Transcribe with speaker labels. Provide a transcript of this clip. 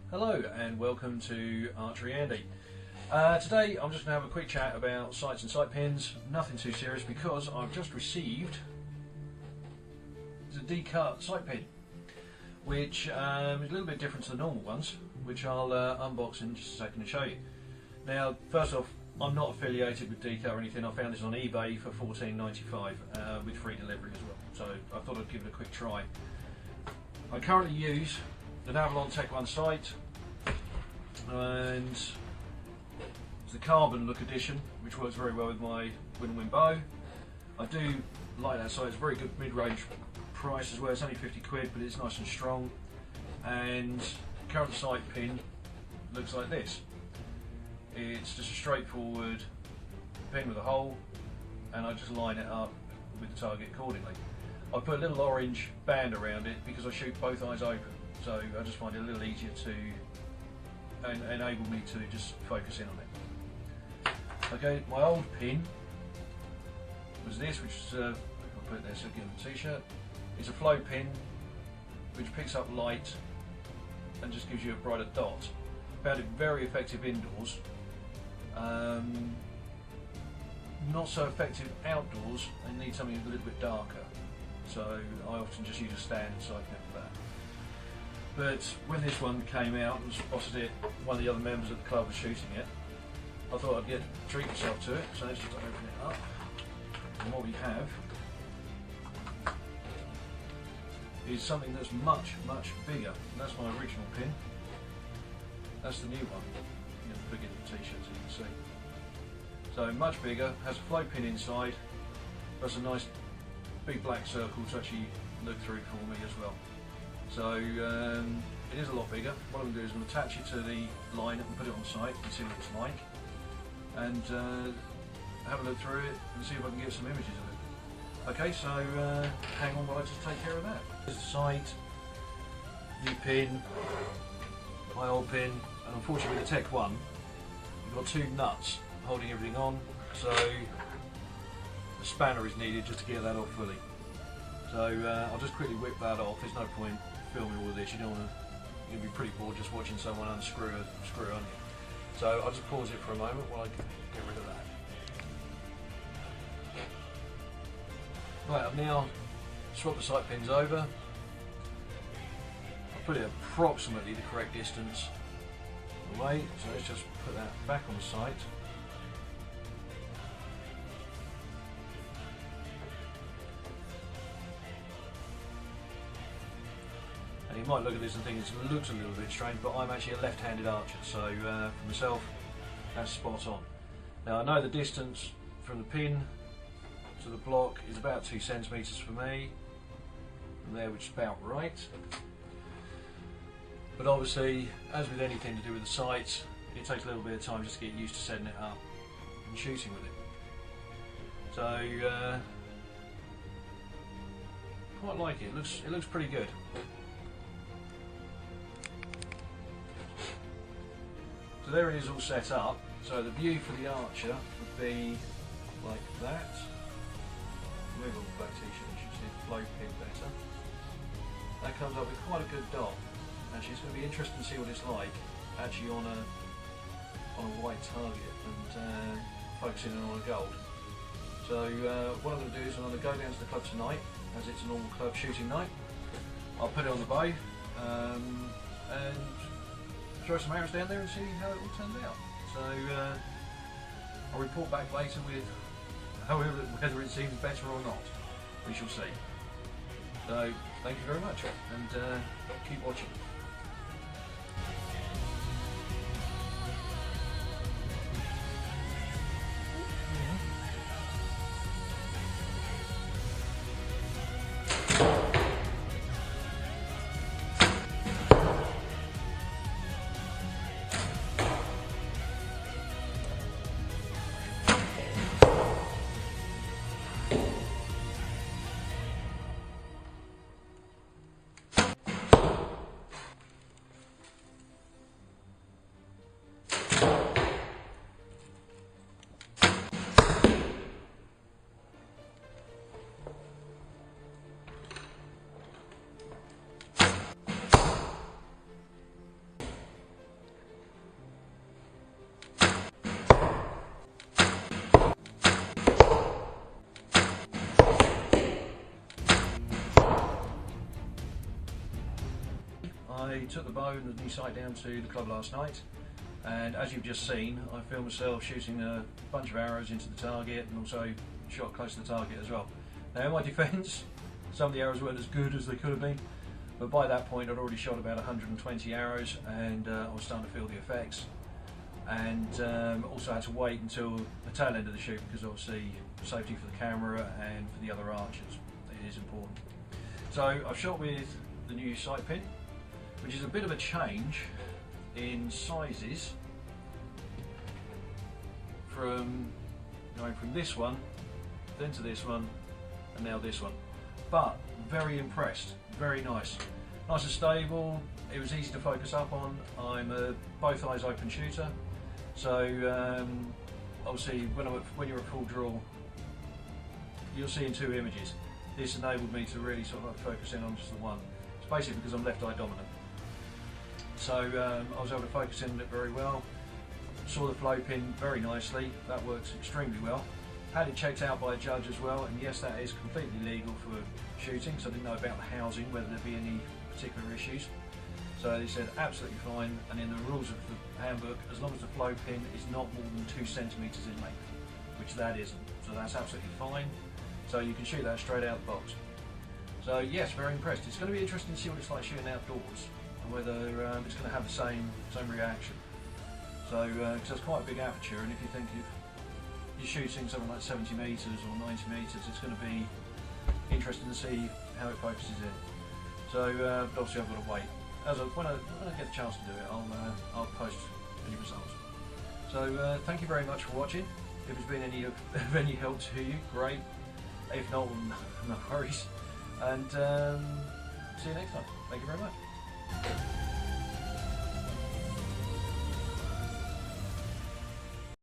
Speaker 1: Hello and welcome to Archery Andy. Today I'm just going to have a quick chat about sights and sight pins, nothing too serious because I've just received the Decut sight pin, which is a little bit different to the normal ones, which I'll unbox in just a second and show you. Now first off, I'm not affiliated with Decut or anything. I found this on eBay for $14.95 with free delivery as well, so I thought I'd give it a quick try. I currently use the Avalon Tech 1 sight, and it's the carbon look edition, which works very well with my Win bow. I do like that sight. It's a very good mid-range price as well. It's only 50 quid, but it's nice and strong. And the current sight pin looks like this. It's just a straightforward pin with a hole, and I just line it up with the target accordingly. I put a little orange band around it because I shoot both eyes open, so I just find it a little easier to enable me to just focus in on it. Okay, my old pin was this, which is I'll put this again on the t-shirt. It's a flow pin which picks up light and just gives you a brighter dot. Found it very effective indoors. Not so effective outdoors. I need something a little bit darker, so I often just use a standard sight pin for that. But when this one came out and was opposite one of the other members of the club was shooting it, I thought I'd treat myself to it. So let's just open it up. And what we have is something that's much bigger. And that's my original pin. That's the new one. You know, bigger than the t-shirt, so you can see. So much bigger, has a float pin inside. That's a nice big black circle to actually look through for me as well. So it is a lot bigger. What I'm going to do is I'm going to attach it to the line and put it on the site and see what it's like, and have a look through it and see if I can get some images of it. Okay, so hang on while I just take care of that. There's the sight, new pin, my old pin, and unfortunately with the Tech 1 you've got two nuts holding everything on, so a spanner is needed just to get that off fully. So I'll just quickly whip that off. There's no point filming all of this. You'll be pretty bored just watching someone unscrew a onion. So I'll just pause it for a moment while I get rid of that. Right, I've now swapped the sight pins over. I'll put it approximately the correct distance away. So let's just put that back on the sight. You might look at this and think it looks a little bit strange, but I'm actually a left-handed archer, so for myself, that's spot on. Now I know the distance from the pin to the block is about 2 centimetres for me, from there, which is about right. But obviously, as with anything to do with the sights, it takes a little bit of time just to get used to setting it up and shooting with it. So quite like it. It looks pretty good. So there it is all set up. So the view for the archer would be like that. Move on the black t-shirt, you should see the flow pin better. That comes up with quite a good dot. Actually, it's going to be interesting to see what it's like actually on a white target and focusing in on a gold. So what I'm going to do is I'm going to go down to the club tonight, as it's a normal club shooting night. I'll put it on the bow and throw some arrows down there and see how it all turns out. So I'll report back later with whether it seems better or not. We shall see. So thank you very much, and keep watching. I took the bow and the new sight down to the club last night, and as you've just seen, I filmed myself shooting a bunch of arrows into the target and also shot close to the target as well. Now in my defence, some of the arrows weren't as good as they could have been, but by that point I'd already shot about 120 arrows, and I was starting to feel the effects, and also had to wait until the tail end of the shoot because obviously safety for the camera and for the other archers, it is important. So I've shot with the new sight pin, which is a bit of a change in sizes from going from this one, then to this one, and now this one. But very impressed, very nice. Nice and stable, it was easy to focus up on. I'm a both eyes open shooter, so obviously when you're at full draw, you're seeing two images. This enabled me to really sort of focus in on just the one. It's basically because I'm left eye dominant. So I was able to focus in on it very well. Saw the flow pin very nicely, that works extremely well. Had it checked out by a judge as well, and yes, that is completely legal for shooting, so I didn't know about the housing, whether there'd be any particular issues. So they said absolutely fine, and in the rules of the handbook, as long as the flow pin is not more than 2 centimetres in length, which that isn't, so that's absolutely fine. So you can shoot that straight out the box. So yes, very impressed. It's going to be interesting to see what it's like shooting outdoors, and whether it's going to have the same reaction. So because that's quite a big aperture, and if you think if you're shooting something like 70 metres or 90 metres, it's going to be interesting to see how it focuses in. So but obviously I've got to wait. When I get a chance to do it, I'll post any results. So thank you very much for watching. If it's been of any help to you, great. If not, no worries. And see you next time. Thank you very much.